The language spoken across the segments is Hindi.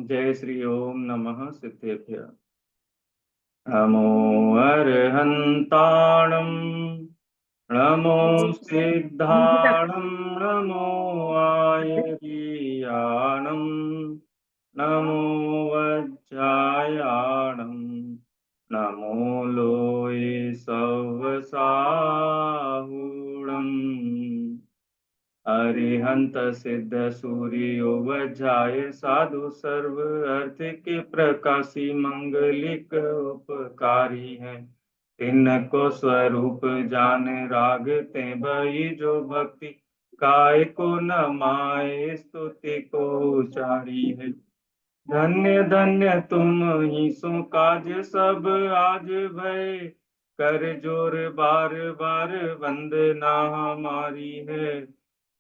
जय श्री ओम नमः सिद्धेभ्य। नमो अर्हन्ताणं नमो सिद्धाणं नमो आयर्याणं नमो वज्रायाणं नमो लोये सवसाहुणम् अरिहंत सिद्ध सूर्यो वज्राय साधु सर्व अर्थ के प्रकाशी मंगलिक उपकारी है। इनको स्वरूप जान राग ते भई जो भक्ति काय को न माए स्तुति को उचारी है। धन्य धन्य तुम ही सो काज सब आज भय कर जोर बार बार वंदना हमारी है।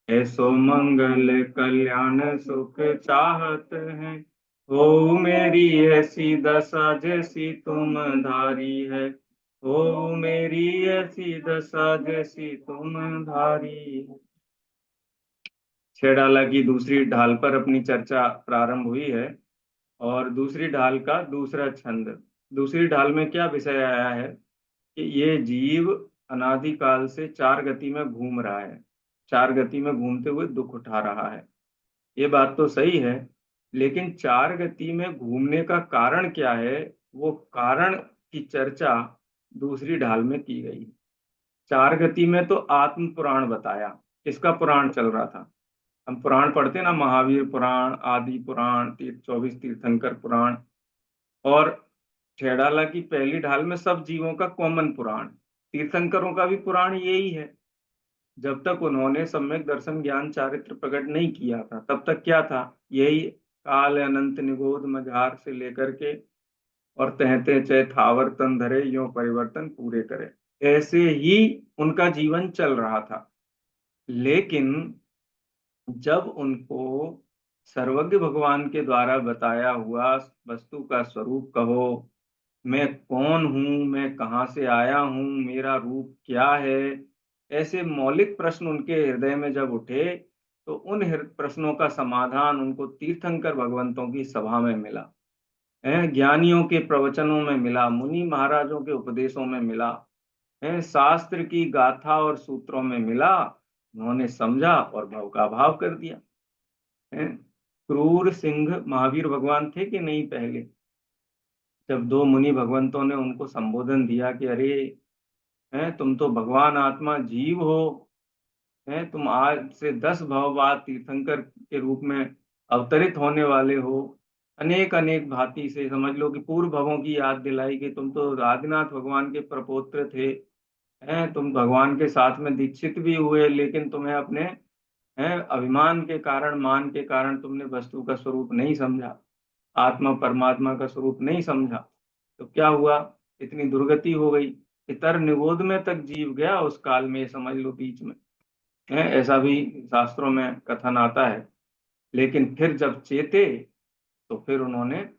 ऐसो मंगल कल्याण सुख चाहत है हो मेरी ऐसी दशा जैसी तुम धारी है। हो मेरी ऐसी दशा जैसी तुम धारी है। छेड़ाला की दूसरी ढाल पर अपनी चर्चा प्रारंभ हुई है और दूसरी ढाल का दूसरा छंद। दूसरी ढाल में क्या विषय आया है कि ये जीव अनादिकाल से चार गति में घूम रहा है, चार गति में घूमते हुए दुख उठा रहा है। ये बात तो सही है, लेकिन चार गति में घूमने का कारण क्या है, वो कारण की चर्चा दूसरी ढाल में की गई। चार गति में तो आत्म पुराण बताया। किसका पुराण चल रहा था? हम पुराण पढ़ते ना, महावीर पुराण, आदि पुराण, 24 तीर्थंकर पुराण। और छेड़ाला की पहली ढाल में सब जीवों का कॉमन पुराण, तीर्थंकरों का भी पुराण यही है। जब तक उन्होंने सम्यक दर्शन ज्ञान चारित्र प्रकट नहीं किया था तब तक क्या था, यही काल अनंत निगोध मझार से लेकर के और तहते चय थावर तन धरे यो परिवर्तन पूरे करे, ऐसे ही उनका जीवन चल रहा था। लेकिन जब उनको सर्वज्ञ भगवान के द्वारा बताया हुआ वस्तु का स्वरूप कहो, मैं कौन हूं, मैं कहाँ से आया हूं, मेरा रूप क्या है, ऐसे मौलिक प्रश्न उनके हृदय में जब उठे तो उन प्रश्नों का समाधान उनको तीर्थंकर भगवंतों की सभा में मिला, है ज्ञानियों के प्रवचनों में मिला, मुनि महाराजों के उपदेशों में मिला, है शास्त्र की गाथा और सूत्रों में मिला। उन्होंने समझा और भव का भाव कर दिया। है क्रूर सिंह महावीर भगवान थे कि नहीं? पहले जब दो मुनि भगवंतों ने उनको संबोधन दिया कि अरे, है तुम तो भगवान आत्मा जीव हो, है तुम आज से 10 भव बाद तीर्थंकर के रूप में अवतरित होने वाले हो, अनेक अनेक भांति से समझ लो कि पूर्व भवों की याद दिलाई कि तुम तो आदिनाथ भगवान के प्रपौत्र थे, हैं तुम भगवान के साथ में दीक्षित भी हुए, लेकिन तुम्हें अपने हैं अभिमान के कारण, मान के कारण तुमने वस्तु का स्वरूप नहीं समझा, आत्मा परमात्मा का स्वरूप नहीं समझा। तो क्या हुआ? इतनी दुर्गति हो गई, इतर निगोध में तक जीव गया उस काल में, समझ लो बीच में, है ऐसा भी शास्त्रों में कथन आता है। लेकिन फिर जब चेते तो फिर उन्होंने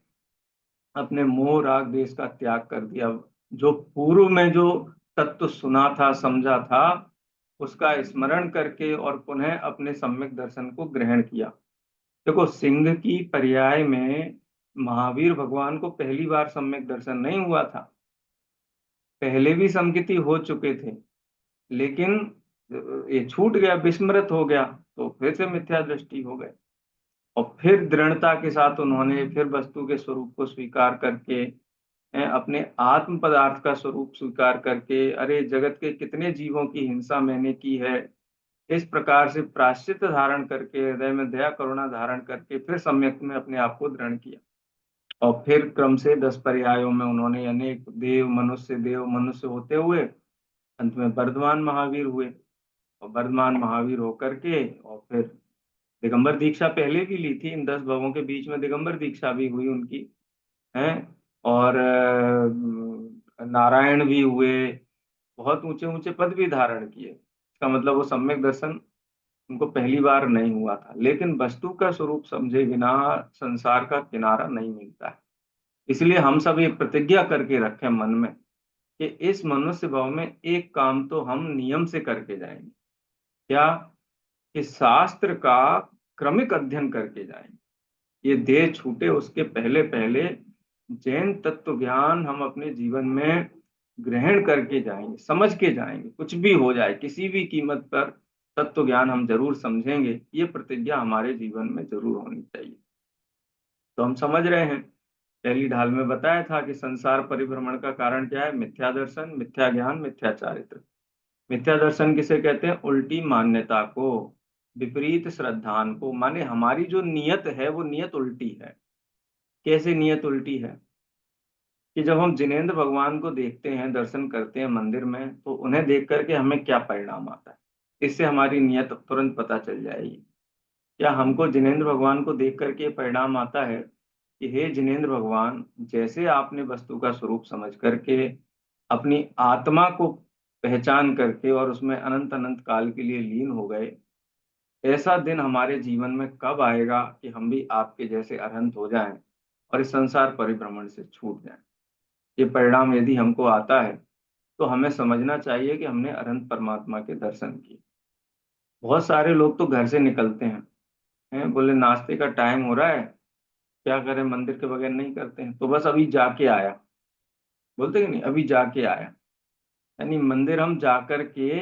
अपने मोह राग देश का त्याग कर दिया। जो पूर्व में जो तत्व सुना था, समझा था, उसका स्मरण करके और पुनः अपने सम्यक दर्शन को ग्रहण किया। देखो, सिंह की पर्याय में महावीर भगवान को पहली बार सम्यक दर्शन नहीं हुआ था, पहले भी समकिति हो चुके थे, लेकिन ये छूट गया, विस्मृत हो गया, तो फिर से मिथ्या दृष्टि हो गए। और फिर दृढ़ता के साथ उन्होंने फिर वस्तु के स्वरूप को स्वीकार करके, अपने आत्म पदार्थ का स्वरूप स्वीकार करके, अरे जगत के कितने जीवों की हिंसा मैंने की है, इस प्रकार से प्रायश्चित धारण करके, हृदय में दया करुणा धारण करके फिर सम्यक में अपने आप को दृढ़ किया। और फिर क्रम से 10 पर्यायों में उन्होंने अनेक देव मनुष्य होते हुए अंत में वर्धमान महावीर हुए। और वर्धमान महावीर होकर के और फिर दिगंबर दीक्षा पहले भी ली थी, इन 10 भवों के बीच में दिगंबर दीक्षा भी हुई उनकी, है। और नारायण भी हुए, बहुत ऊंचे ऊंचे पद भी धारण किए। इसका मतलब वो सम्यक दर्शन उनको पहली बार नहीं हुआ था। लेकिन वस्तु का स्वरूप समझे बिना संसार का किनारा नहीं मिलता है। इसलिए हम सब ये प्रतिज्ञा करके रखें मन में कि इस मनुष्य भाव में एक काम तो हम नियम से करके जाएंगे। क्या? कि शास्त्र का क्रमिक अध्ययन करके जाएंगे। ये देह छूटे उसके पहले पहले जैन तत्व ज्ञान हम अपने जीवन में ग्रहण करके जाएंगे, समझ के जाएंगे, कुछ भी हो जाए किसी भी कीमत पर तत्व ज्ञान हम जरूर समझेंगे, ये प्रतिज्ञा हमारे जीवन में जरूर होनी चाहिए। तो हम समझ रहे हैं, पहली ढाल में बताया था कि संसार परिभ्रमण का कारण क्या है? मिथ्या दर्शन, मिथ्या ज्ञान, मिथ्या चारित्र। मिथ्या दर्शन किसे कहते हैं? उल्टी मान्यता को, विपरीत श्रद्धान को, माने हमारी जो नियत है वो नियत उल्टी है। कैसे नियत उल्टी है? कि जब हम जिनेंद्र भगवान को देखते हैं, दर्शन करते हैं मंदिर में, तो उन्हें देख करके हमें क्या परिणाम आता है, इससे हमारी नियत तुरंत पता चल जाएगी। क्या हमको जिनेंद्र भगवान को देख करके ये परिणाम आता है कि हे जिनेंद्र भगवान, जैसे आपने वस्तु का स्वरूप समझ करके अपनी आत्मा को पहचान करके और उसमें अनंत अनंत काल के लिए लीन हो गए, ऐसा दिन हमारे जीवन में कब आएगा कि हम भी आपके जैसे अरहंत हो जाएं और इस संसार परिभ्रमण से छूट जाएं? ये परिणाम यदि हमको आता है तो हमें समझना चाहिए कि हमने अनंत परमात्मा के दर्शन किए। बहुत सारे लोग तो घर से निकलते हैं, बोले नाश्ते का टाइम हो रहा है, क्या करें, मंदिर के बगैर नहीं करते हैं, तो बस अभी जाके आया, बोलते कि नहीं, अभी जाके आया। यानी मंदिर हम जाकर के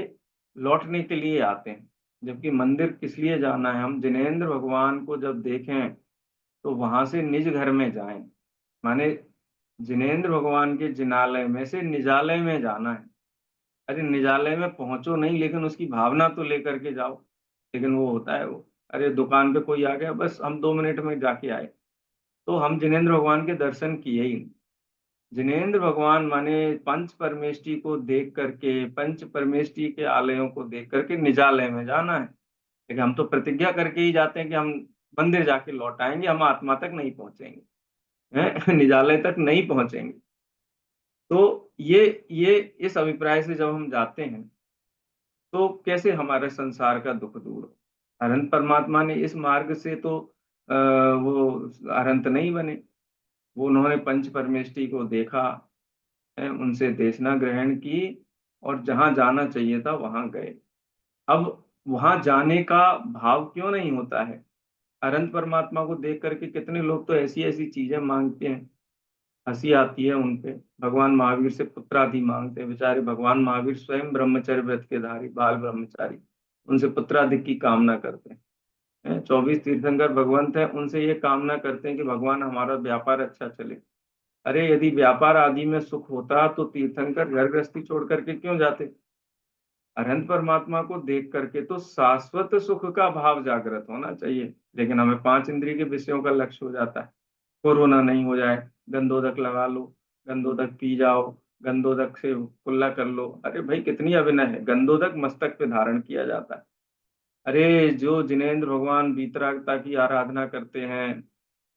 लौटने के लिए आते हैं, जबकि मंदिर किस लिए जाना है? हम जिनेंद्र भगवान को जब देखें तो वहां से निज घर में जाएं, माने जिनेंद्र भगवान के जिनालय में से निजालय में जाना है। अरे निजालय में पहुंचो नहीं, लेकिन उसकी भावना तो लेकर के जाओ। लेकिन वो होता है वो, अरे दुकान पे कोई आ गया, बस हम 2 मिनट में जाके आए, तो हम जिनेंद्र भगवान के दर्शन किए ही नहीं। जिनेंद्र भगवान माने पंच परमेष्टि को देख करके, पंच परमेष्टि के आलयों को देख करके निजालय में जाना है। लेकिन हम तो प्रतिज्ञा करके ही जाते हैं कि हम मंदिर जाके लौट आएंगे, हम आत्मा तक नहीं पहुंचेंगे, हैं? निजालय तक नहीं पहुंचेंगे। तो ये इस अभिप्राय से जब हम जाते हैं तो कैसे हमारे संसार का दुख दूर हो? अनंत परमात्मा ने इस मार्ग से तो वो अनंत नहीं बने, वो उन्होंने पंच परमेष्टि को देखा है, उनसे देशना ग्रहण की, और जहां जाना चाहिए था वहां गए। अब वहां जाने का भाव क्यों नहीं होता है? अनंत परमात्मा को देख करके कितने लोग तो ऐसी ऐसी चीजें मांगते हैं, हंसी आती है उनपे। भगवान महावीर से पुत्र आदि मांगते हैं, बेचारे भगवान महावीर स्वयं ब्रह्मचर्य व्रत के धारी बाल ब्रह्मचारी, उनसे पुत्रादि की कामना करते हैं। 24 तीर्थंकर भगवंत है, उनसे ये कामना करते हैं कि भगवान हमारा व्यापार अच्छा चले। अरे यदि व्यापार आदि में सुख होता तो तीर्थंकर घर गृहस्थी छोड़ करके क्यों जाते? अनंत परमात्मा को देख करके तो शाश्वत सुख का भाव जागृत होना चाहिए, लेकिन हमें 5 इंद्रिय के विषयों का लक्ष्य हो जाता है। कोरोना नहीं हो जाए, गंदोदक लगा लो, गंदोदक पी जाओ, गंदोदक से कुल्ला कर लो। अरे भाई कितनी अभिनय है, गंदोदक मस्तक पे धारण किया जाता है। अरे जो जिनेंद्र भगवान वीतरागता की आराधना करते हैं,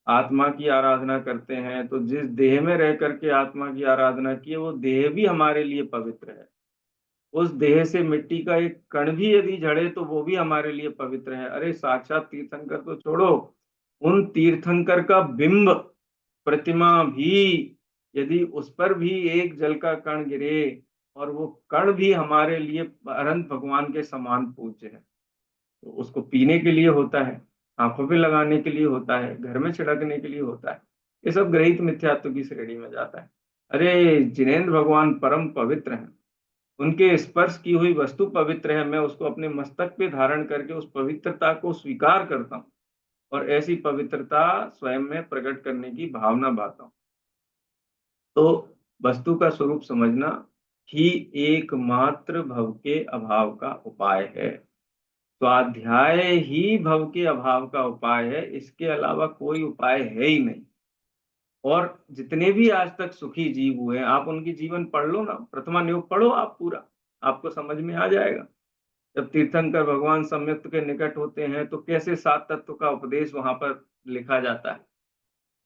आत्मा की आराधना करते हैं, तो जिस देह में रह करके आत्मा की आराधना की है, वो देह भी हमारे लिए पवित्र है। उस देह से मिट्टी का एक कण भी यदि झड़े तो वो भी हमारे लिए पवित्र है। अरे साक्षात तीर्थंकर तो छोड़ो, उन तीर्थंकर का बिंब, प्रतिमा भी, यदि उस पर भी एक जल का कण गिरे, और वो कण भी हमारे लिए अनंत भगवान के समान पूज्य है, तो उसको पीने के लिए होता है, आंखों पे लगाने के लिए होता है, घर में छिड़कने के लिए होता है, ये सब ग्रहित मिथ्यात्व की श्रेणी में जाता है। अरे जिनेंद्र भगवान परम पवित्र हैं, उनके स्पर्श की हुई वस्तु पवित्र है, मैं उसको अपने मस्तक पे धारण करके उस पवित्रता को स्वीकार करता हूँ, और ऐसी पवित्रता स्वयं में प्रकट करने की भावना बांटता हूँ। तो वस्तु का स्वरूप समझना ही एकमात्र भव के अभाव का उपाय है। स्वाध्याय ही भव के अभाव का उपाय है, इसके अलावा कोई उपाय है ही नहीं। और जितने भी आज तक सुखी जीव हुए हैं, आप उनकी जीवन पढ़ लो ना, प्रथमा योग पढ़ो आप पूरा, आपको समझ में आ जाएगा। जब तीर्थंकर भगवान सम्यक्त के निकट होते हैं तो कैसे 7 तत्व का उपदेश वहां पर लिखा जाता है।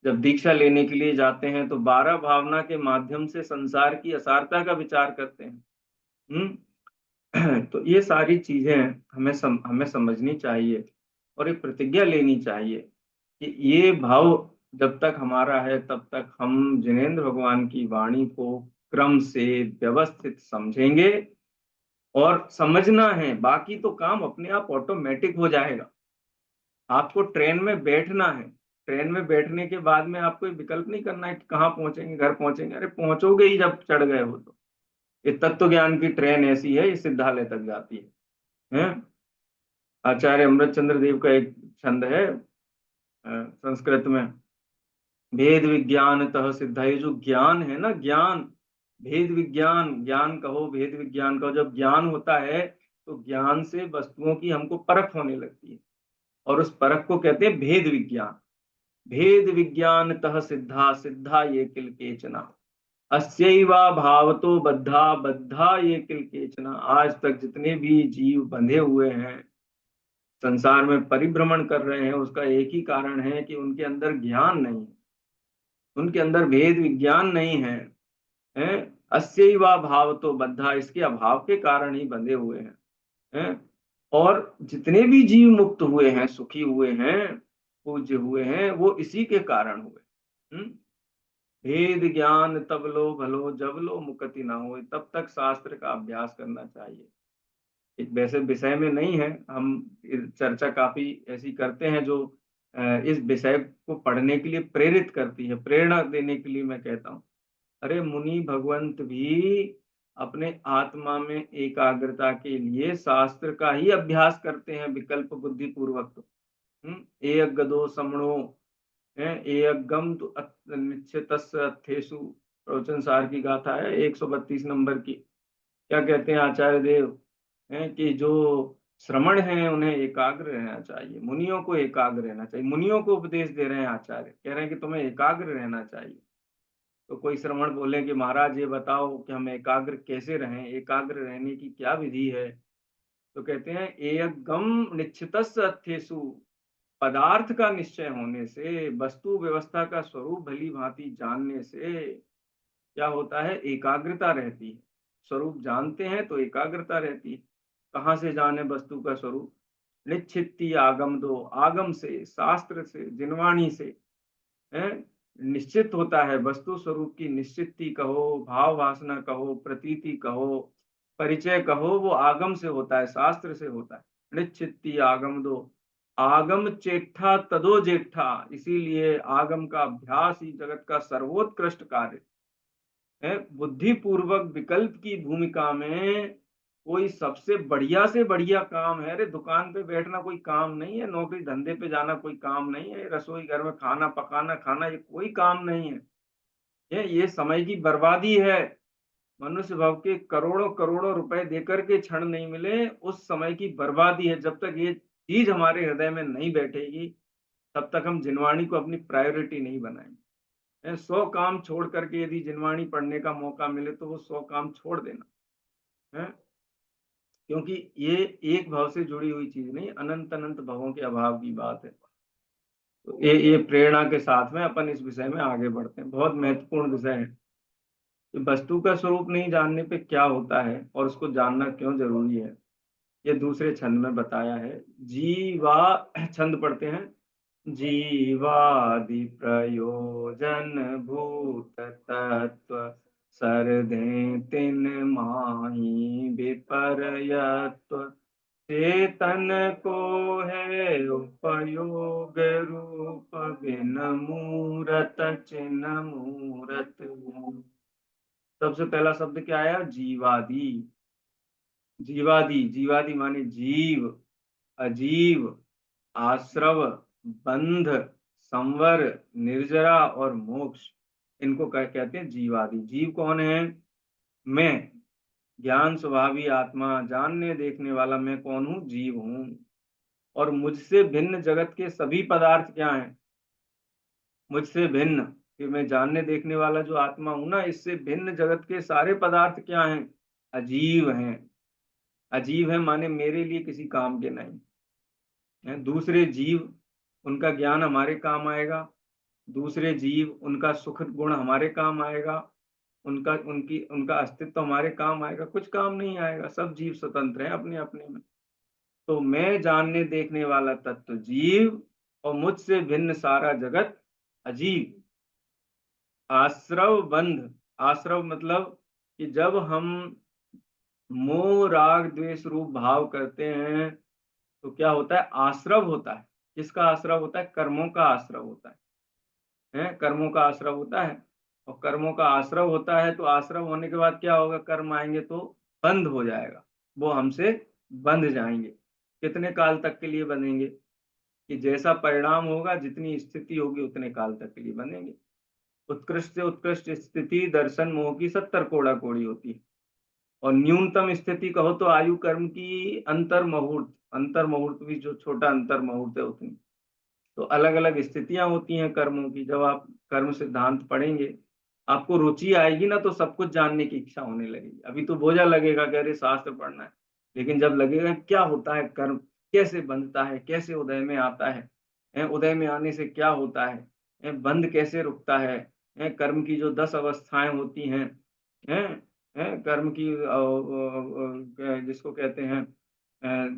जब दीक्षा लेने के लिए जाते हैं तो 12 भावना के माध्यम से संसार की असारता का विचार करते हैं। तो ये सारी चीजें हमें समझनी चाहिए, और एक प्रतिज्ञा लेनी चाहिए कि ये भाव जब तक हमारा है तब तक हम जिनेंद्र भगवान की वाणी को क्रम से व्यवस्थित समझेंगे। और समझना है, बाकी तो काम अपने आप ऑटोमेटिक हो जाएगा। आपको ट्रेन में बैठना है, ट्रेन में बैठने के बाद में आपको ये विकल्प नहीं करना है कि कहाँ पहुंचेंगे, घर पहुंचेंगे। अरे पहुंचोगे ही जब चढ़ गए हो तो। ये तत्व ज्ञान की ट्रेन ऐसी है, ये सिद्धालय तक जाती है। आचार्य अमृतचंद्र देव का एक छंद है संस्कृत में, भेद विज्ञान तह सिद्धा। ये जो ज्ञान है ना, ज्ञान, भेद विज्ञान, ज्ञान कहो भेद विज्ञान कहो, जब ज्ञान होता है तो ज्ञान से वस्तुओं की हमको परख होने लगती है, और उस परख को कहते हैं भेद विज्ञान। भेद विज्ञान तह सिद्धा, सिद्धा ये किल केचना, अस्यैवा भावतो बद्धा, बद्धा ये किल केचना। आज तक जितने भी जीव बंधे हुए हैं, संसार में परिभ्रमण कर रहे हैं, उसका एक ही कारण है कि उनके अंदर ज्ञान नहीं है, उनके अंदर भेद विज्ञान नहीं है, हैं? अस्यैवा भावतो बद्धा, इसके अभाव के कारण ही बंधे हुए हैं? और जितने भी जीव मुक्त हुए हैं, सुखी हुए हैं, पूज्य हुए हैं, वो इसी के कारण हुए। हम्म? भेद ज्ञान तब लो भलो, जब लो मुक्ति ना हो, तब तक शास्त्र का अभ्यास करना चाहिए। एक वैसे विषय में नहीं है, हम चर्चा काफी ऐसी करते हैं जो इस विषय को पढ़ने के लिए प्रेरित करती है, प्रेरणा देने के लिए मैं कहता हूँ। अरे मुनि भगवंत भी अपने आत्मा में एकाग्रता के लिए शास्त्र का ही अभ्यास करते हैं, विकल्प बुद्धि पूर्वक। एक गदो समणो है, एकगम तो निश्चितस्य अर्थेषु, प्रवचन सार की गाथा है 132 नंबर की। क्या कहते हैं आचार्य देव हैं कि जो श्रमण हैं उन्हें एकाग्र रहना चाहिए, मुनियों को एकाग्र रहना चाहिए। मुनियों को उपदेश दे रहे हैं आचार्य, कह रहे हैं कि तुम्हें एकाग्र रहना चाहिए। तो कोई श्रमण बोले कि महाराज ये बताओ कि हम एकाग्र कैसे रहें, एकाग्र रहने की क्या विधि है? तो कहते हैं एकगम निश्चितस्य अर्थेषु, पदार्थ का निश्चय होने से, वस्तु व्यवस्था का स्वरूप भली भांति जानने से क्या होता है, एकाग्रता रहती है। स्वरूप जानते हैं तो एकाग्रता रहती है। कहाँ से जाने वस्तु का स्वरूप? निश्चिती आगम दो, आगम से, शास्त्र से, जिनवाणी से है निश्चित होता है। वस्तु स्वरूप की निश्चिती कहो, भाव वासना कहो, प्रतीति कहो, परिचय कहो, वो आगम से होता है, शास्त्र से होता है। निश्चिती आगम दो, आगम चेठा तदो जेठा, इसीलिए आगम का अभ्यास ही जगत का सर्वोत्कृष्ट कार्य है। बुद्धि पूर्वक विकल्प की भूमिका में कोई सबसे बढ़िया से बढ़िया काम है। अरे दुकान पे बैठना कोई काम नहीं है, नौकरी धंधे पे जाना कोई काम नहीं है, रसोई घर में खाना पकाना खाना ये कोई काम नहीं है। ये समय की बर्बादी है। मनुष्य भाव के करोड़ों करोड़ों रुपए देकर के क्षण नहीं मिले, उस समय की बर्बादी है। जब तक ये चीज हमारे हृदय में नहीं बैठेगी तब तक हम जिनवाणी को अपनी प्रायोरिटी नहीं बनाएंगे। 100 काम छोड़ करके यदि जिनवाणी पढ़ने का मौका मिले तो वो 100 काम छोड़ देना है, क्योंकि ये एक भाव से जुड़ी हुई चीज नहीं, अनंत अनंत भावों के अभाव की बात है। तो ये प्रेरणा के साथ में अपन इस विषय में आगे बढ़ते हैं। बहुत महत्वपूर्ण विषय है कि वस्तु का स्वरूप नहीं जानने पे क्या होता है और उसको जानना क्यों जरूरी है, ये दूसरे छंद में बताया है। जीवा, छंद पढ़ते हैं। जीवादि प्रयोजन भूत तत्व सरदे तिन माही विपर्यत्व, चेतन को है उपयोग रूप बिन मूरत चिन्ह मूरत। सबसे पहला शब्द क्या आया? जीवादि। जीवादि, जीवादि माने जीव, अजीव, आश्रव, बंध, संवर, निर्जरा और मोक्ष, इनको कहते हैं जीवादि। जीव कौन है? मैं, ज्ञान स्वभावी आत्मा, जानने देखने वाला मैं कौन हूँ? जीव हूँ। और मुझसे भिन्न जगत के सभी पदार्थ क्या हैं? मुझसे भिन्न, कि मैं जानने देखने वाला जो आत्मा हूं ना, इससे भिन्न जगत के सारे पदार्थ क्या हैं? अजीव हैं। अजीव है माने मेरे लिए किसी काम के नहीं है। दूसरे जीव, उनका ज्ञान हमारे काम आएगा, दूसरे जीव उनका सुख गुण हमारे काम आएगा, उनका अस्तित्व हमारे काम आएगा? कुछ काम नहीं आएगा। सब जीव स्वतंत्र हैं अपने अपने में। तो मैं जानने देखने वाला तत्व जीव, और मुझसे भिन्न सारा जगत अजीव। आश्रव बंध, आश्रव मतलब कि जब हम मोह राग द्वेष रूप भाव करते हैं तो क्या होता है? आश्रव होता है। किसका आश्रव होता है? कर्मों का आश्रव होता है, कर्मों का आश्रव होता है। और कर्मों का आश्रव होता है तो आश्रव होने के बाद क्या होगा? कर्म आएंगे तो बंद हो जाएगा, वो हमसे बंध जाएंगे। कितने काल तक के लिए बंधेंगे? कि जैसा परिणाम होगा, जितनी स्थिति होगी उतने काल तक के लिए बंधेंगे। उत्कृष्ट से उत्कृष्ट स्थिति दर्शन मोह की 70 कोड़ा कोड़ी होती है। और न्यूनतम स्थिति कहो तो आयु कर्म की अंतर मुहूर्त भी जो छोटा अंतर मुहूर्त है उतनी। तो अलग अलग स्थितियां होती हैं कर्मों की। जब आप कर्म सिद्धांत पढ़ेंगे, आपको रुचि आएगी ना, तो सब कुछ जानने की इच्छा होने लगेगी। अभी तो बोझा लगेगा कि अरे शास्त्र पढ़ना है, लेकिन जब लगेगा क्या होता है कर्म, कैसे बनता है, कैसे उदय में आता है, उदय में आने से क्या होता है, बंद कैसे रुकता है, कर्म की जो 10 अवस्थाएं होती हैं, हैं कर्म की जिसको कहते हैं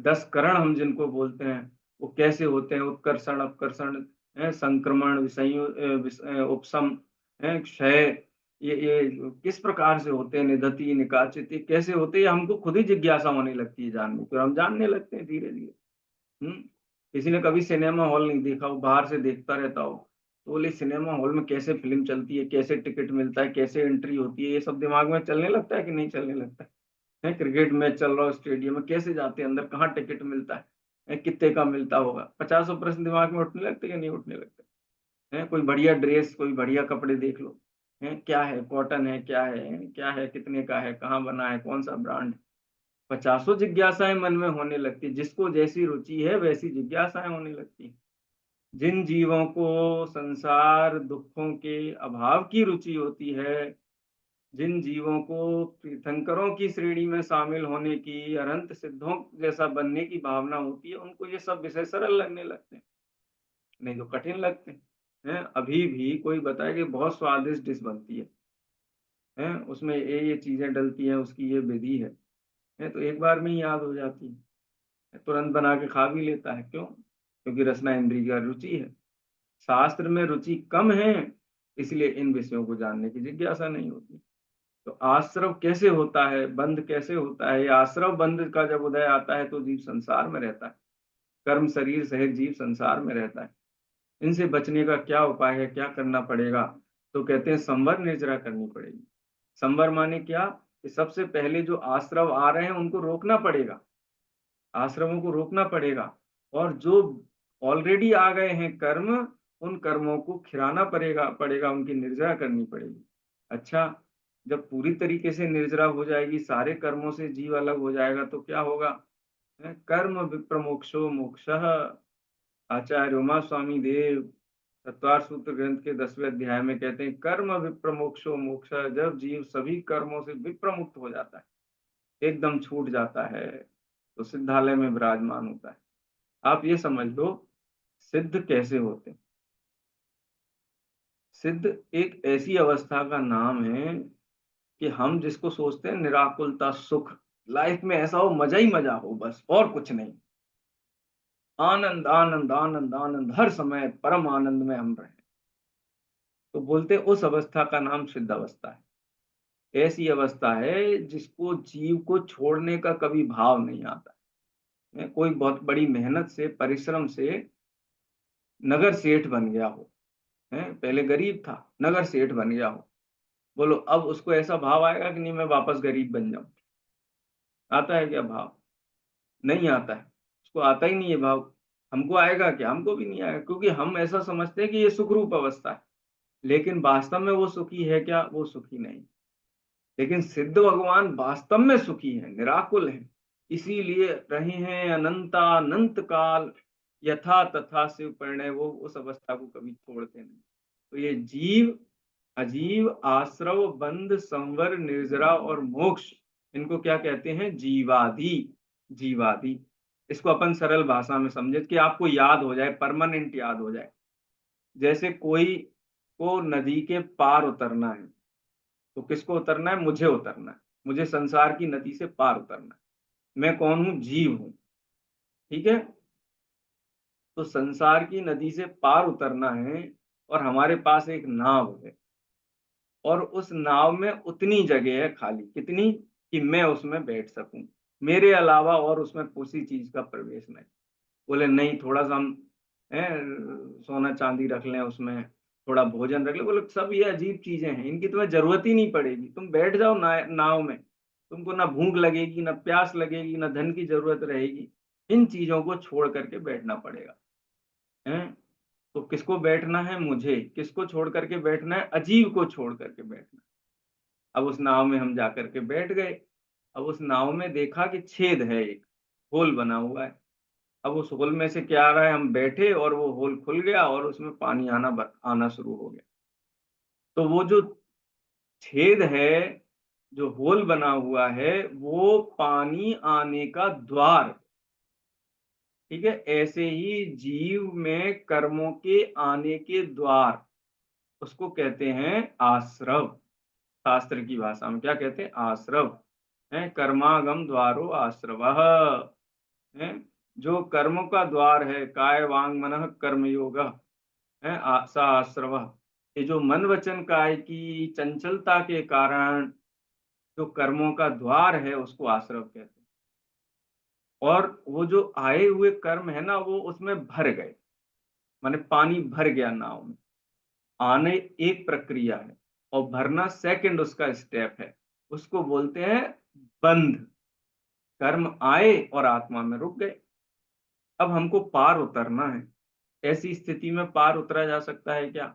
10 करण हम जिनको बोलते हैं, वो कैसे होते हैं, उत्कर्षण, अपकर्षण, संक्रमण, उपशम, क्षय, ये किस प्रकार से होते हैं, निधति, निकाचित, ये कैसे होते हैं, ये हमको खुद ही जिज्ञासा होने लगती है जानने की, और हम जानने लगते हैं धीरे धीरे। किसी ने कभी सिनेमा हॉल नहीं देखा, वो बाहर से देखता रहता हो, तो बोले सिनेमा हॉल में कैसे फिल्म चलती है, कैसे टिकट मिलता है, कैसे एंट्री होती है, ये सब दिमाग में चलने लगता है कि नहीं चलने लगता है? क्रिकेट मैच चल रहा हो स्टेडियम में, कैसे जाते हैं अंदर, कहाँ टिकट मिलता है, कितने का मिलता होगा, 50 प्रश्न दिमाग में उठने लगते हैं कि नहीं उठने लगते हैं? कोई बढ़िया ड्रेस, कोई बढ़िया कपड़े देख लो, क्या है, कॉटन है, क्या है, कितने का है, कहाँ बना है, कौन सा ब्रांड। 50 जिज्ञासाएं मन में होने लगती है। जिसको जैसी रुचि है वैसी जिज्ञासाएं होने लगती हैं। जिन जीवों को संसार दुखों के अभाव की रुचि होती है, जिन जीवों को तीर्थंकरों की श्रेणी में शामिल होने की, अनंत सिद्धों जैसा बनने की भावना होती है, उनको ये सब विषय सरल लगने लगते हैं, नहीं तो कठिन लगते हैं। अभी भी कोई बताए कि बहुत स्वादिष्ट डिश बनती है, उसमें ये चीजें डलती हैं, उसकी ये विधि है, तो एक बार में ही याद हो जाती है, तुरंत बना के खा भी लेता है। क्यों? क्योंकि रसना इंद्रिय का रुचि है। शास्त्र में रुचि कम है, इसलिए इन विषयों को जानने की जिज्ञासा नहीं होती। तो आश्रव कैसे होता है, बंध कैसे होता है? ये आश्रव बंध का जब उदय आता है तो जीव संसार में रहता है, कर्म शरीर सहित जीव संसार में रहता है। इनसे बचने का क्या उपाय है, क्या करना पड़ेगा? तो कहते हैं संवर निर्जरा करनी पड़ेगी। संवर माने क्या? कि सबसे पहले जो आश्रव आ रहे हैं उनको रोकना पड़ेगा, आश्रमों को रोकना पड़ेगा। और जो ऑलरेडी आ गए हैं कर्म, उन कर्मों को खिराना पड़ेगा, उनकी निर्जरा करनी पड़ेगी। अच्छा, जब पूरी तरीके से निर्जरा हो जाएगी, सारे कर्मों से जीव अलग हो जाएगा, तो क्या होगा? कर्म विप्रमोक्षो मोक्षः। आचार्य उमा स्वामी देव तत्वार सूत्र ग्रंथ के 10वें अध्याय में कहते हैं कर्म विप्रमोक्षो मोक्ष। जब जीव सभी कर्मों से विप्रमुक्त हो जाता है, एकदम छूट जाता है, तो सिद्धालय में विराजमान होता है। आप ये समझ लो, सिद्ध कैसे होते हैं? सिद्ध एक ऐसी अवस्था का नाम है कि हम जिसको सोचते हैं निराकुलता सुख, लाइफ में ऐसा हो, मजा ही मजा हो, बस और कुछ नहीं, आनंद आनंद आनंद आनंद, हर समय परम आनंद में हम रहे, तो बोलते हैं उस अवस्था का नाम सिद्ध अवस्था है। ऐसी अवस्था है जिसको जीव को छोड़ने का कभी भाव नहीं आता है। कोई बहुत बड़ी मेहनत से, परिश्रम से नगर सेठ बन गया हो, है, पहले गरीब था, नगर सेठ बन गया हो, बोलो अब उसको ऐसा भाव आएगा कि नहीं मैं वापस गरीब बन जाऊं? आता है क्या भाव? नहीं आता है, उसको आता ही नहीं है भाव। हमको आएगा क्या? हमको भी नहीं आएगा, क्योंकि हम ऐसा समझते हैं कि ये सुखरूप अवस्था है, लेकिन वास्तव में वो सुखी है क्या? वो सुखी नहीं। लेकिन सिद्ध भगवान वास्तव में सुखी है, निराकुल है, इसीलिए रहे हैं अनंत काल, यथा तथा शिव परिणय, वो उस अवस्था को कभी छोड़ते नहीं। तो ये जीव, अजीव, आश्रव, बंध, संवर, निर्जरा और मोक्ष, इनको क्या कहते हैं? जीवादि। जीवादि, इसको अपन सरल भाषा में समझे कि आपको याद हो जाए, परमानेंट याद हो जाए। जैसे कोई को नदी के पार उतरना है, तो किसको उतरना है? मुझे उतरना है, मुझे संसार की नदी से पार उतरना है। मैं कौन हूं? जीव हूं, ठीक है। तो संसार की नदी से पार उतरना है, और हमारे पास एक नाव है, और उस नाव में उतनी जगह है खाली, कितनी? कि मैं उसमें बैठ सकूं, मेरे अलावा और उसमें किसी चीज का प्रवेश नहीं। बोले नहीं, थोड़ा सा हम सोना चांदी रख लें उसमें, थोड़ा भोजन रख लें, बोले सब ये अजीब चीजें हैं, इनकी तुम्हें जरूरत ही नहीं पड़ेगी, तुम बैठ जाओ नाव में, तुमको ना भूख लगेगी, ना प्यास लगेगी, ना धन की जरूरत रहेगी, इन चीजों को छोड़ करके बैठना पड़ेगा। हैं? तो किसको बैठना है? मुझे। किसको छोड़ करके बैठना है? अजीब को छोड़ करके बैठना है। अब उस नाव में हम जा करके बैठ गए। अब उस नाव में देखा कि छेद है, एक होल बना हुआ है। अब उस होल में से क्या आ रहा है? हम बैठे और वो होल खुल गया और उसमें पानी आना शुरू हो गया। तो वो जो छेद है, जो होल बना हुआ है, वो पानी आने का द्वार। ठीक है, ऐसे ही जीव में कर्मों के आने के द्वार, उसको कहते हैं आश्रव। शास्त्र की भाषा में क्या कहते हैं? आश्रव। है कर्मागम द्वारो आश्रव है। जो कर्म का द्वार है, काय वांग मनः कर्म योग है, सा आश्रव। ये जो मन वचन काय की चंचलता के कारण जो कर्मों का द्वार है, उसको आश्रव कहते हैं। और वो जो आए हुए कर्म है ना, वो उसमें भर गए, माने पानी भर गया नाव में। आने एक प्रक्रिया है और भरना सेकंड उसका स्टेप है, उसको बोलते हैं बंध। कर्म आए और आत्मा में रुक गए। अब हमको पार उतरना है। ऐसी स्थिति में पार उतरा जा सकता है क्या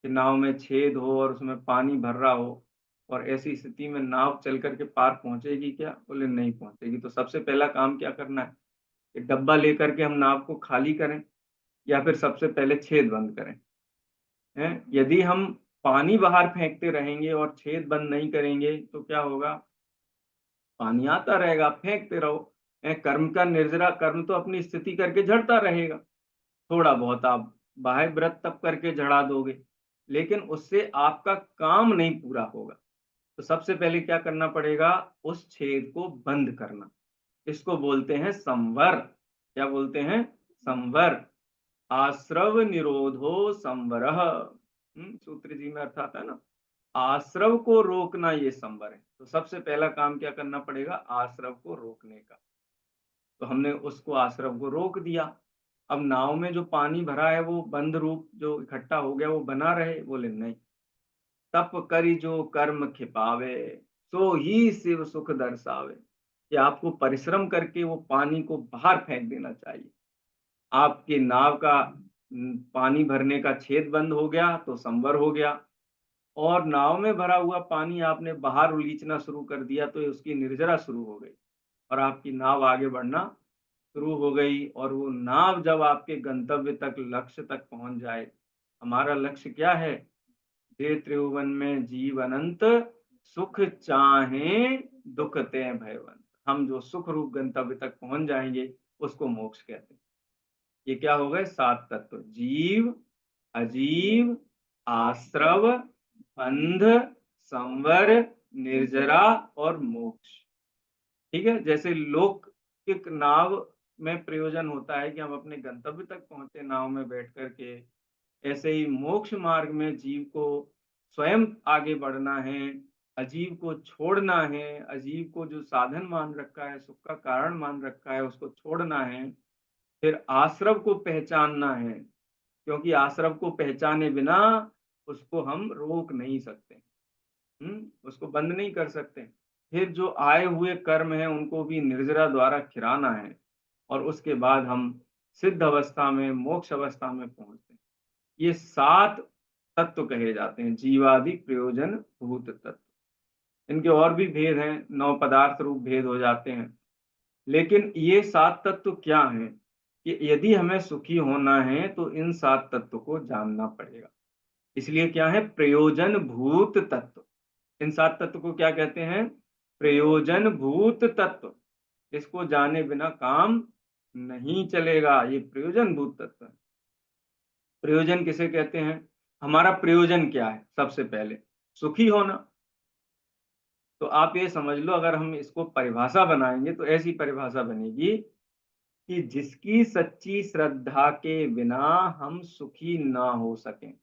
कि नाव में छेद हो और उसमें पानी भर रहा हो, और ऐसी स्थिति में नाव चल करके पार पहुंचेगी क्या? बोले नहीं पहुंचेगी। तो सबसे पहला काम क्या करना है कि डब्बा लेकर के हम नाव को खाली करें, या फिर सबसे पहले छेद बंद करें। हैं? यदि हम पानी बाहर फेंकते रहेंगे और छेद बंद नहीं करेंगे तो क्या होगा? पानी आता रहेगा, फेंकते रहो। कर्म का निर्जरा कर्म तो अपनी स्थिति करके झड़ता रहेगा। थोड़ा बहुत आप बाह्य व्रत तब करके झड़ा दोगे, लेकिन उससे आपका काम नहीं पूरा होगा। तो सबसे पहले क्या करना पड़ेगा? उस छेद को बंद करना। इसको बोलते हैं संवर। क्या बोलते हैं? संवर। आश्रव निरोधो संवरः। सूत्र जी में अर्थ आता है ना, आश्रव को रोकना ये संवर है। तो सबसे पहला काम क्या करना पड़ेगा? आश्रव को रोकने का। तो हमने उसको आश्रव को रोक दिया। अब नाव में जो पानी भरा है वो बंद रूप जो इकट्ठा हो गया वो बना रहे? बोले नहीं। तप करि जो कर्म खिपावे, सो ही शिव सुख दर्शावे। कि आपको परिश्रम करके वो पानी को बाहर फेंक देना चाहिए। आपके नाव का पानी भरने का छेद बंद हो गया तो संवर हो गया, और नाव में भरा हुआ पानी आपने बाहर उलीचना शुरू कर दिया तो उसकी निर्जरा शुरू हो गई और आपकी नाव आगे बढ़ना शुरू हो गई। और वो नाव जब आपके गंतव्य तक, लक्ष्य तक पहुंच जाए, हमारा लक्ष्य क्या है? हे त्रिभुवन में जीव अनंत, सुख चाहे दुख ते भयवंत। हम जो सुख रूप गंतव्य तक पहुंच जाएंगे उसको मोक्ष कहते हैं। ये क्या हो गए? 7 तत्व: जीव, अजीव, आश्रव, बंध, संवर, निर्जरा और मोक्ष। ठीक है, जैसे लौकिक नाव में प्रयोजन होता है कि हम अपने गंतव्य तक पहुंचे नाव में बैठ करके, ऐसे ही मोक्ष मार्ग में जीव को स्वयं आगे बढ़ना है, अजीव को छोड़ना है। अजीव को जो साधन मान रखा है, सुख का कारण मान रखा है, उसको छोड़ना है। फिर आश्रव को पहचानना है, क्योंकि आश्रव को पहचाने बिना उसको हम रोक नहीं सकते। उसको बंद नहीं कर सकते। फिर जो आए हुए कर्म हैं उनको भी निर्जरा द्वारा खिराना है, और उसके बाद हम सिद्ध अवस्था में, मोक्ष अवस्था में पहुंचते हैं। ये 7 तत्व कहे जाते हैं, जीवादि प्रयोजन भूत तत्व। इनके और भी भेद हैं, 9 पदार्थ रूप भेद हो जाते हैं। लेकिन ये 7 तत्व क्या हैं कि यदि हमें सुखी होना है तो इन 7 तत्व को जानना पड़ेगा। इसलिए क्या है? प्रयोजन भूत तत्व। इन 7 तत्व को क्या कहते हैं? प्रयोजन भूत तत्व। इसको जाने बिना काम नहीं चलेगा। ये प्रयोजन भूत तत्व है। प्रयोजन किसे कहते हैं? हमारा प्रयोजन क्या है? सबसे पहले सुखी होना। तो आप ये समझ लो, अगर हम इसको परिभाषा बनाएंगे तो ऐसी परिभाषा बनेगी कि जिसकी सच्ची श्रद्धा के बिना हम सुखी ना हो सकें,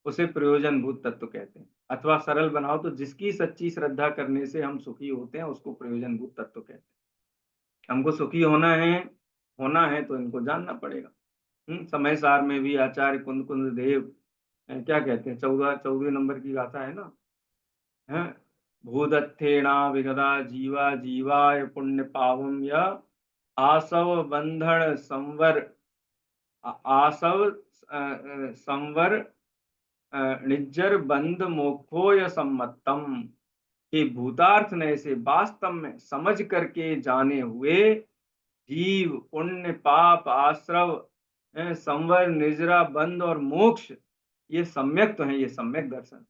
उसे प्रयोजन भूत तत्व कहते हैं। अथवा सरल बनाओ तो जिसकी सच्ची श्रद्धा करने से हम सुखी होते हैं उसको प्रयोजन भूत तत्व कहते हैं। हमको सुखी होना है तो इनको जानना पड़ेगा। समय सार में भी आचार्य कुंद कुंद देव क्या कहते हैं, 14 नंबर की गाथा है ना, है भूदत्थेना विगदा जीवा जीवाय पुण्य पावम य आसव बंधन संवर आसव संवर निज्जर बंध मोक्षोय सम्मतम, कि भूतार्थ नय से वास्तव में समझ करके जाने हुए जीव पुण्य पाप आश्रव संवर निजरा बंध और मोक्ष ये सम्यक तो है, ये सम्यक दर्शन।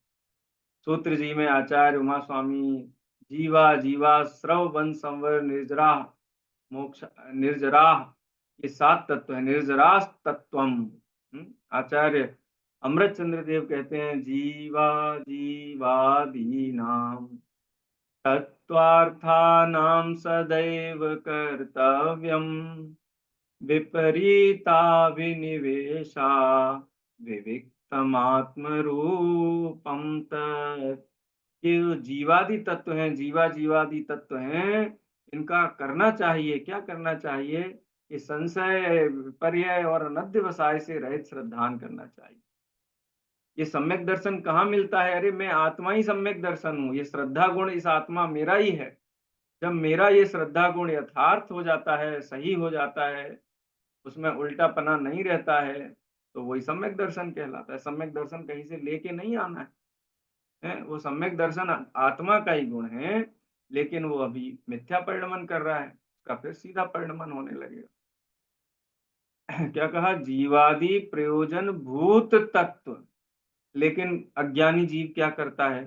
सूत्र जी में आचार्य उमा स्वामी जीवा जीवा श्रव बंध संवर निर्जरा मोक्ष निर्जराह, ये 7 तत्व है, निर्जरा तत्वम। आचार्य अमृत चंद्र देव कहते हैं जीवा जीवादि नाम तत्वार्थानां सदैव कर्तव्यम विपरीता विनिवेशा विविक्तमात्मरूपम तत्। ये जो जीवादि तत्व हैं, जीवादि तत्व हैं, इनका करना चाहिए, क्या करना चाहिए, ये संशय विपर्य और अनध्यवसाय से रहित श्रद्धान करना चाहिए। ये सम्यक दर्शन कहाँ मिलता है? अरे मैं आत्मा ही सम्यक दर्शन हूँ, ये श्रद्धा गुण इस आत्मा मेरा ही है। जब मेरा ये श्रद्धा गुण यथार्थ हो जाता है, सही हो जाता है, उसमें उल्टा पना नहीं रहता है, तो वही सम्यक दर्शन कहलाता है। सम्यक दर्शन कहीं से लेके नहीं आना है, वो सम्यक दर्शन आत्मा का ही गुण है, लेकिन वो अभी मिथ्या परिणमन कर रहा है, उसका फिर सीधा परिणमन होने लगेगा। क्या कहा? जीवादि प्रयोजन भूत तत्व। लेकिन अज्ञानी जीव क्या करता है?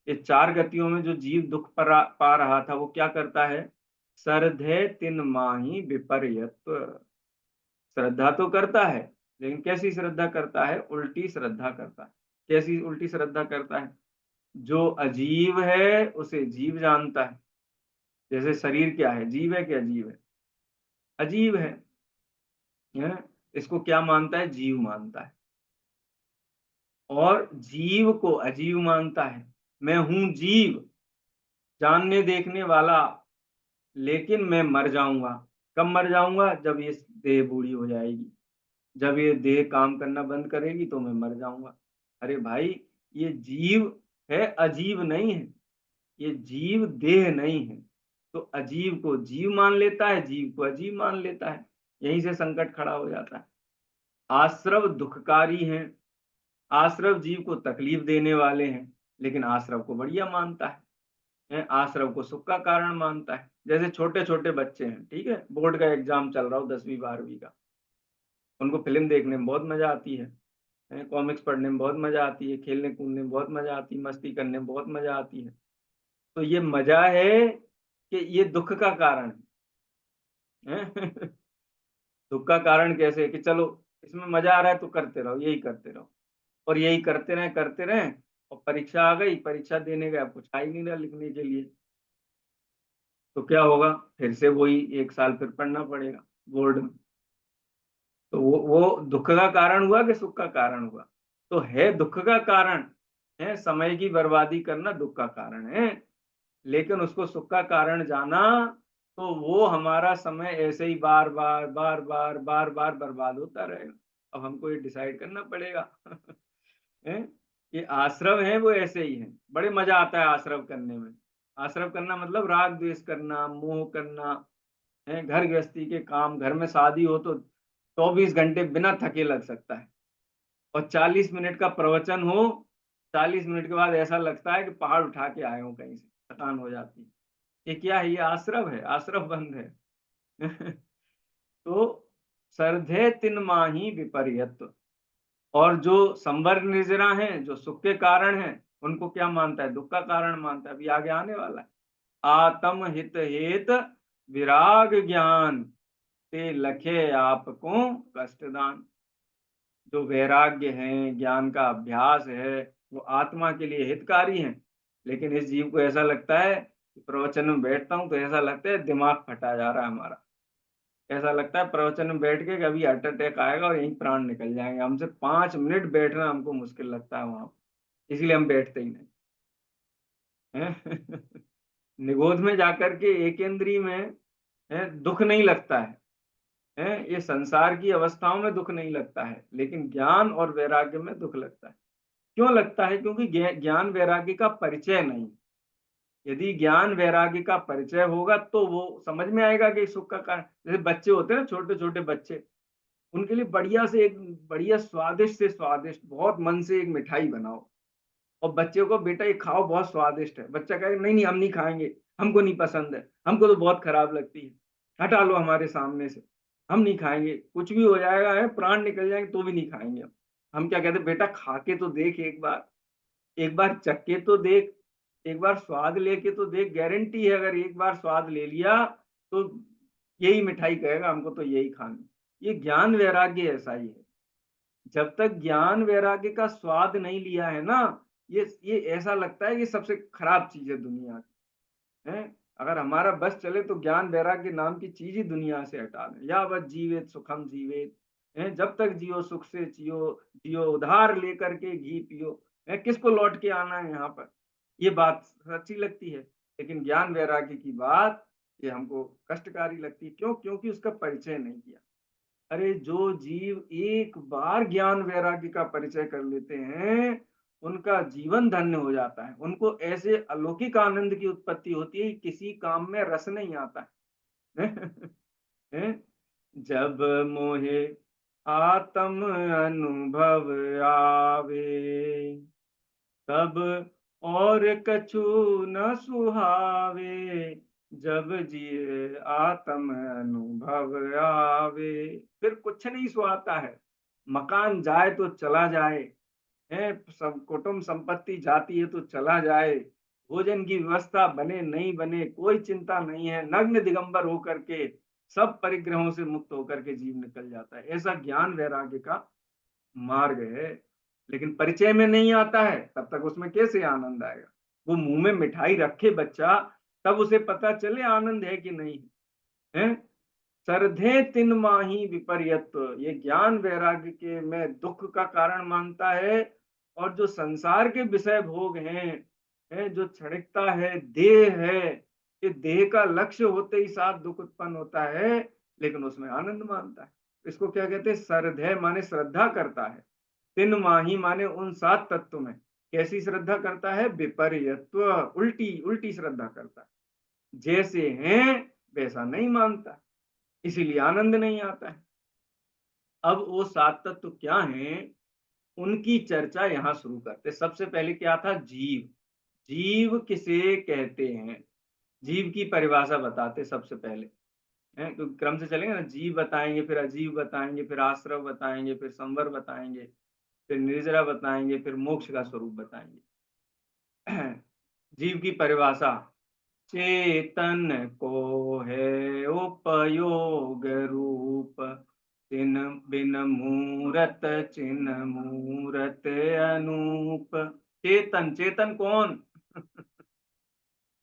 ये 4 गतियों में जो जीव दुख पा रहा था, वो क्या करता है? सरधे तिन माही विपर्यत्व। श्रद्धा तो करता है, लेकिन कैसी श्रद्धा करता है? उल्टी श्रद्धा करता है। कैसी उल्टी श्रद्धा करता है? जो अजीव है उसे जीव जानता है। जैसे शरीर क्या है? जीव है कि अजीव है? अजीव है, इसको क्या मानता है? जीव मानता है। और जीव को अजीव मानता है। मैं हूं जीव, जानने देखने वाला, लेकिन मैं मर जाऊंगा। कब मर जाऊंगा? जब ये देह बूढ़ी हो जाएगी, जब ये देह काम करना बंद करेगी तो मैं मर जाऊंगा। अरे भाई, ये जीव है, अजीव नहीं है। ये जीव देह नहीं है, तो अजीव को जीव मान लेता है, जीव को अजीव मान लेता है। यहीं से संकट खड़ा हो जाता है। आश्रव दुखकारी हैं, आश्रव जीव को तकलीफ देने वाले हैं, लेकिन आश्रव को बढ़िया मानता है, आश्रव को सुख का कारण मानता है। जैसे छोटे छोटे बच्चे हैं, ठीक है, बोर्ड का एग्जाम चल रहा हो 10वीं 12वीं का, उनको फिल्म देखने में बहुत मजा आती है, कॉमिक्स पढ़ने में बहुत मजा आती है, खेलने कूदने में बहुत मजा आती है, मस्ती करने में बहुत मजा आती है। तो ये मजा है कि ये दुख का कारण है। दुख का कारण कैसे? कि चलो इसमें मजा आ रहा है तो करते रहो, यही करते रहो, और यही करते रहे, और परीक्षा आ गई, परीक्षा देने गए, कुछ आ ही नहीं रहा लिखने के लिए, तो क्या होगा? फिर से वही 1 साल फिर पढ़ना पड़ेगा बोर्ड में। तो वो दुख का कारण हुआ कि सुख का कारण हुआ? तो है दुख का कारण है, समय की बर्बादी करना दुख का कारण है, लेकिन उसको सुख का कारण जाना तो वो हमारा समय ऐसे ही बार बार बार बार बार बार बर्बाद होता रहेगा। अब हमको ये डिसाइड करना पड़ेगा। है? ये आश्रव है वो ऐसे ही है, बड़े मजा आता है आश्रव करने में। आश्रव करना मतलब राग द्वेष करना, मोह करना, है, घर गृहस्थी के काम, घर में शादी हो तो 24 घंटे बिना थके लग सकता है, और 40 मिनट का प्रवचन हो, 40 मिनट के बाद ऐसा लगता है कि पहाड़ उठा के आए हो कहीं से, थकान हो जाती है। ये क्या है? ये आश्रव है, आश्रव बंध है। तो सरधे तिन माही विपर्यत। और जो संवर निर्जरा हैं, जो सुख के कारण हैं, उनको क्या मानता है? दुख का कारण मानता है। अभी आगे आने वाला है। आत्म हित हेत विराग ज्ञान ते लखे आपको कष्टदान। जो वैराग्य है, ज्ञान का अभ्यास है, वो आत्मा के लिए हितकारी है, लेकिन इस जीव को ऐसा लगता है कि प्रवचन में बैठता हूं तो ऐसा लगता है दिमाग फटा जा रहा है हमारा। ऐसा लगता है प्रवचन में बैठ के कभी हार्ट अटैक आएगा और यहीं प्राण निकल जाएंगे। हमसे 5 मिनट बैठना हमको मुश्किल लगता है वहां, इसलिए हम बैठते ही नहीं है। निगोध में जाकर के एकेंद्री में है, दुख नहीं लगता है, हैं? ये संसार की अवस्थाओं में दुःख नहीं लगता है, लेकिन ज्ञान और वैराग्य में दुःख लगता है। क्यों लगता है? क्योंकि ज्ञान वैराग्य का परिचय नहीं। यदि ज्ञान वैराग्य का परिचय होगा तो वो समझ में आएगा कि सुख का कारण, जैसे बच्चे होते हैं ना, छोटे-छोटे बच्चे, उनके लिए बढ़िया से एक बढ़िया स्वादिष्ट से स्वादिष्ट बहुत मन से एक मिठाई बनाओ और बच्चे को बेटा ये खाओ बहुत स्वादिष्ट है। बच्चा कहेगा नहीं, नहीं हम नहीं खाएँगे, हमको नहीं पसंद है, हमको तो बहुत खराब लगती है, हटा लो हमारे सामने से, हम नहीं खाएँगे, कुछ भी हो जाएगा है, प्राण निकल जाएँगे तो भी नहीं खाएँगे हम। हम क्या कहते हैं बेटा खा के तो देख एक बार चख के तो देख, एक बार स्वाद लेके तो देख, गारंटी है अगर एक बार स्वाद ले लिया तो यही मिठाई कहेगा हमको तो यही खानी है। ये ज्ञान वैराग्य ऐसा ही है। जब तक ज्ञान वैराग्य का स्वाद नहीं लिया है ना, ये ऐसा लगता है ये सबसे खराब चीज़ है दुनिया की, हैं? अगर हमारा बस चले तो ज्ञान वैराग्य नाम की चीज़ ही दुनिया से हटा दें। यावत् जीवेत सुखम जीवेत, हैं? जब तक जियो सुख से जियो, जियो उधार लेकर के घी पियो, हैं? किसको लौट के आना है यहाँ पर? ये बात सच्ची लगती है, लेकिन ज्ञान वैराग्य की बात ये हमको कष्टकारी लगती है। क्यों? क्योंकि उसका परिचय नहीं किया। अरे जो जीव एक बार ज्ञान वैराग्य का परिचय कर लेते हैं, उनका जीवन धन्य हो जाता है। उनको ऐसे अलौकिक आनंद की उत्पत्ति होती है, किसी काम में रस नहीं आता है। हैं? जब मोहे आत्म अनुभव आवे, तब और कछु न सुहावे, जब जिए आत्म अनुभव आवे। फिर कुछ नहीं सुहाता है, मकान जाए तो चला जाए, है सब कुटुंब संपत्ति जाती है तो चला जाए, भोजन की व्यवस्था बने नहीं बने कोई चिंता नहीं है, नग्न दिगंबर होकर के सब परिग्रहों से मुक्त होकर के जीव निकल जाता है। ऐसा ज्ञान वैराग्य का मार्ग है, लेकिन परिचय में नहीं आता है, तब तक उसमें कैसे आनंद आएगा? वो मुँह में मिठाई रखे बच्चा, तब उसे पता चले आनंद है कि नहीं, हैं? सरधे तिन माही विपर्यत, ये ज्ञान वैराग्य के में दुःख का कारण मानता है और जो संसार के विषय भोग हैं, जो क्षणिकता है, देह है, ये देह का लक्ष्य होते ही साथ दुःख उत्पन्न होता है, लेकिन उसमें आनंद मानता है। इसको क्या कहते हैं? सरधे माने श्रद्धा करता है। तिन माही माने उन 7 तत्व में। कैसी श्रद्धा करता है? विपर्यत्व, उल्टी, उल्टी श्रद्धा करता है। जैसे हैं, वैसा नहीं मानता, इसीलिए आनंद नहीं आता है। अब वो 7 तत्व क्या हैं, उनकी चर्चा यहाँ शुरू करते हैं। सबसे पहले क्या था? जीव। जीव किसे कहते हैं? जीव की परिभाषा बताते सबसे पहले, हैं? तो क्रम से चलेंगे ना, जीव बताएँगे, फिर अजीव बताएँगे, फिर आश्रव बताएँगे, फिर संवर बताएँगे, फिर निर्जरा बताएँगे, फिर मोक्ष का स्वरूप बताएँगे। जीव की परिभाषा, चेतन को है उपयोग रूप, तिन बिन मूरत चिन्ह मूरत अनूप। चेतन, चेतन कौन?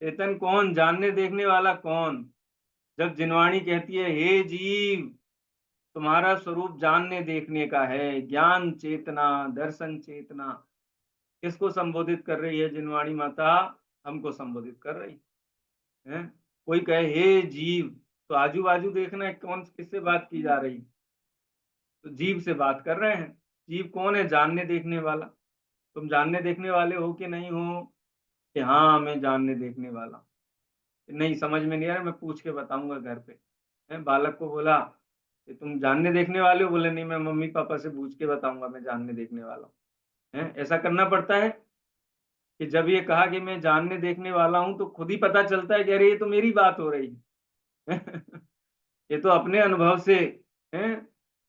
चेतन कौन? जानने देखने वाला कौन? जब जिनवाणी कहती है हे जीव, तुम्हारा स्वरूप जानने देखने का है, ज्ञान चेतना, दर्शन चेतना, किसको संबोधित कर रही है जिनवाणी माता? हमको संबोधित कर रही है। कोई कहे हे जीव, तो आजू बाजू देखना है कौन किससे बात की जा रही, तो जीव से बात कर रहे हैं। जीव कौन है? जानने देखने वाला। तुम जानने देखने वाले हो कि नहीं हो? कि हाँ मैं जानने देखने वाला हूँ। नहीं समझ में नहीं आ रहा, मैं पूछ के बताऊंगा घर पे। बालक को बोला कि तुम जानने देखने वाले हो? बोले नहीं, मैं मम्मी पापा से पूछ के बताऊंगा मैं जानने देखने वाला हूँ। ऐसा करना पड़ता है कि जब ये कहा कि मैं जानने देखने वाला हूँ तो खुद ही पता चलता है कि अरे ये तो मेरी बात हो रही है। ये तो अपने अनुभव से हैं।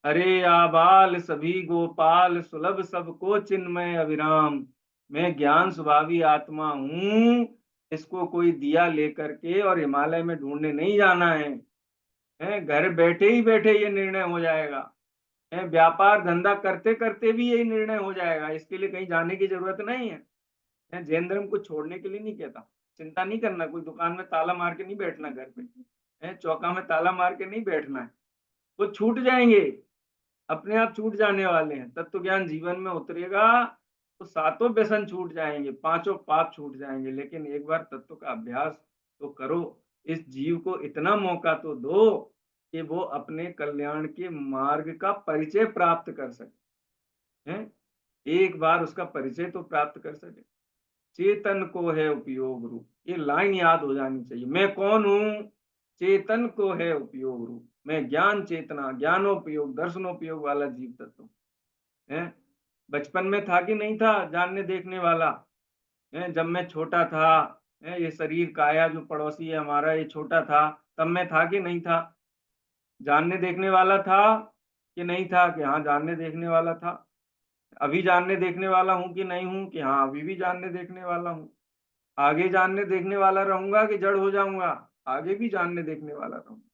अरे आबाल सभी गोपाल सुलभ सबको चिन्मय अविराम, मैं ज्ञान स्वभावी आत्मा हूँ, इसको कोई दिया लेकर के और हिमालय में ढूंढने नहीं जाना है, घर बैठे ही बैठे ये निर्णय हो जाएगा है, व्यापार धंधा करते करते भी यही निर्णय हो जाएगा, इसके लिए कहीं जाने की जरूरत नहीं है। जैन धर्म को छोड़ने के लिए नहीं कहता, चिंता नहीं करना, कोई दुकान में ताला मार के नहीं बैठना, घर पे है चौका में ताला मार के नहीं बैठना है, वो छूट जाएंगे, अपने आप छूट जाने वाले हैं। तत्व ज्ञान जीवन में उतरेगा तो सातों व्यसन छूट जाएंगे, पांचों पाप छूट जाएंगे, लेकिन एक बार तत्व का अभ्यास तो करो, इस जीव को इतना मौका तो दो कि वो अपने कल्याण के मार्ग का परिचय प्राप्त कर सके, हैं? एक बार उसका परिचय तो प्राप्त कर सके। चेतन को है उपयोग रूप, ये लाइन याद हो जानी चाहिए। मैं कौन हूँ? चेतन को है उपयोग रूप। मैं ज्ञान चेतना, ज्ञानोपयोग, दर्शनोपयोग वाला जीव तत्व है। बचपन में था कि नहीं था जानने देखने वाला? है जब मैं छोटा था, है ये शरीर काया जो पड़ोसी है हमारा, ये छोटा था, तब मैं था कि नहीं था? जानने देखने वाला था कि नहीं था? कि हाँ जानने देखने वाला था। अभी जानने देखने वाला हूँ कि नहीं हूँ? कि हाँ अभी भी जानने देखने वाला हूँ। आगे जानने देखने वाला रहूंगा कि जड़ हो जाऊंगा? आगे भी जानने देखने वाला रहूंगा।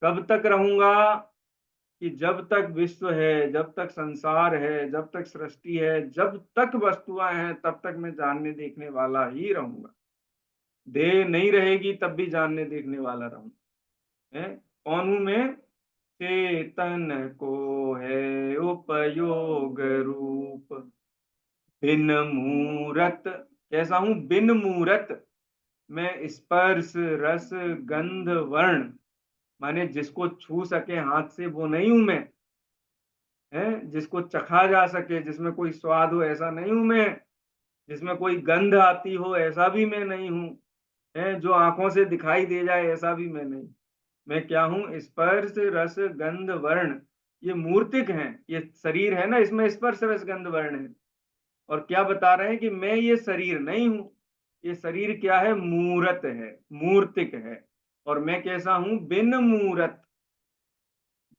कब तक रहूंगा? कि जब तक विश्व है, जब तक संसार है, जब तक सृष्टि है, जब तक वस्तुएं हैं, तब तक मैं जानने देखने वाला ही रहूंगा। देह नहीं रहेगी तब भी जानने देखने वाला रहूंगा। है कौन हूं मैं? चेतन को है उपयोग रूप, बिन मूरत। कैसा हूं? बिन मूरत। मैं स्पर्श रस गंध वर्ण, माने जिसको छू सके हाथ से वो नहीं हूं मैं, है जिसको चखा जा सके, जिसमें कोई स्वाद हो ऐसा नहीं हूं मैं, जिसमें कोई गंध आती हो ऐसा भी मैं नहीं हूं, है जो आंखों से दिखाई दे जाए ऐसा भी मैं नहीं। मैं क्या हूं? स्पर्श रस गंध वर्ण, ये मूर्तिक हैं। ये शरीर है ना, इसमें स्पर्श रस गंध वर्ण है। और क्या बता रहे हैं कि मैं ये शरीर नहीं हूं। ये शरीर क्या है? मूर्त है, मूर्तिक है। और मैं कैसा हूं? बिन मूरत।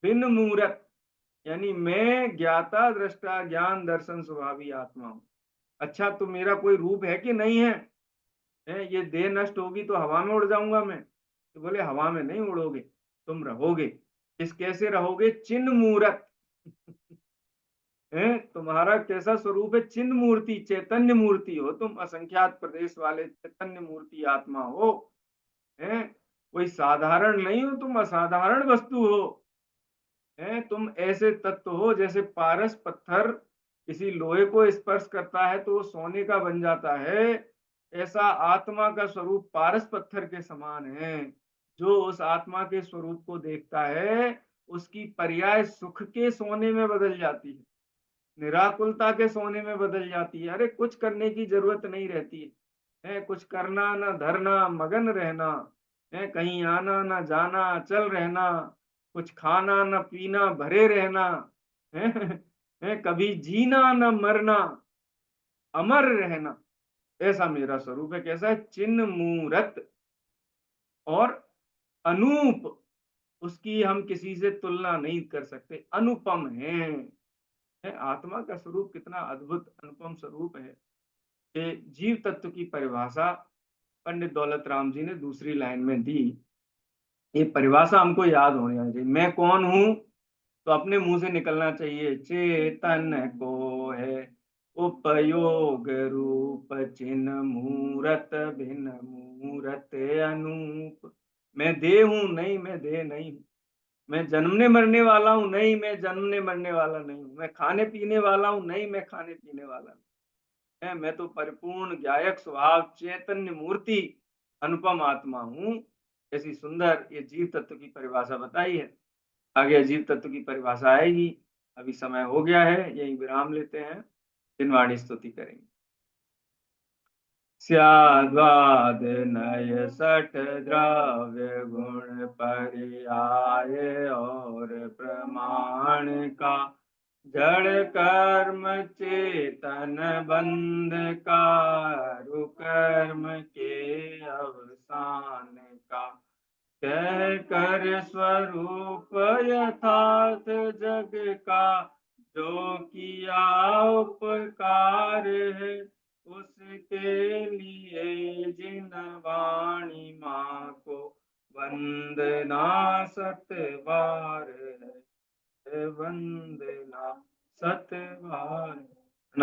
बिन मूरत यानी मैं ज्ञाता दृष्टा ज्ञान दर्शन स्वभावी आत्मा हूं। अच्छा तो मेरा कोई रूप है कि नहीं है? ये देह नष्ट होगी तो हवा में उड़ जाऊंगा मैं? तो बोले हवा में नहीं उड़ोगे, तुम रहोगे। इस कैसे रहोगे? चिन्ह मूरत। है तुम्हारा कैसा स्वरूप है? चिन्ह मूर्ति, चैतन्य मूर्ति हो तुम, असंख्यात प्रदेश वाले चैतन्य मूर्ति आत्मा हो। है कोई साधारण नहीं हो तुम, असाधारण वस्तु हो। है तुम ऐसे तत्व हो जैसे पारस पत्थर किसी लोहे को स्पर्श करता है तो वो सोने का बन जाता है। ऐसा आत्मा का स्वरूप पारस पत्थर के समान है। जो उस आत्मा के स्वरूप को देखता है उसकी पर्याय सुख के सोने में बदल जाती है, निराकुलता के सोने में बदल जाती है। अरे कुछ करने की जरूरत नहीं रहती है कुछ करना ना धरना मगन रहना, है कहीं आना ना जाना चल रहना, कुछ खाना ना पीना भरे रहना, है, है कभी जीना ना मरना, अमर रहना। ऐसा मेरा स्वरूप है। कैसा है? चिन्ह मूरत और अनूप, उसकी हम किसी से तुलना नहीं कर सकते, अनुपम है आत्मा का स्वरूप कितना अद्भुत अनुपम स्वरूप है। कि जीव तत्व की परिभाषा पंडित दौलत राम जी ने दूसरी लाइन में दी। ये परिभाषा हमको याद होनी चाहिए। मैं कौन हूं? तो अपने मुंह से निकलना चाहिए, चेतन को है उपयोग रूप, चिन्ह मूरत भिन्न मूरत अनूप। मैं देह हूं? नहीं मैं देह नहीं हूं। मैं जन्मने मरने वाला हूं? नहीं मैं जन्मने मरने वाला नहीं हूं। मैं खाने पीने वाला हूं? नहीं मैं खाने पीने वाला नहीं है। मैं तो परिपूर्ण ज्ञायक स्वभाव चैतन्य मूर्ति अनुपम आत्मा हूं। ऐसी सुंदर ये जीव तत्व की परिभाषा बताई है। आगे अजीब तत्व की परिभाषा आएगी। अभी समय हो गया है, यही विराम लेते हैं, दिनवाणी स्तुति करेंगे। स्याद्वाद नय सठ द्रव्य गुण पर्याय और प्रमाण का, जड़ कर्म चेतन बंध का, कर्म के अवसान का, कह कर स्वरूप यथार्थ जग का, जो किया उपकार है उसके लिए, जिन वाणी माँ को वंदना सतबार है, वंदना सतबार।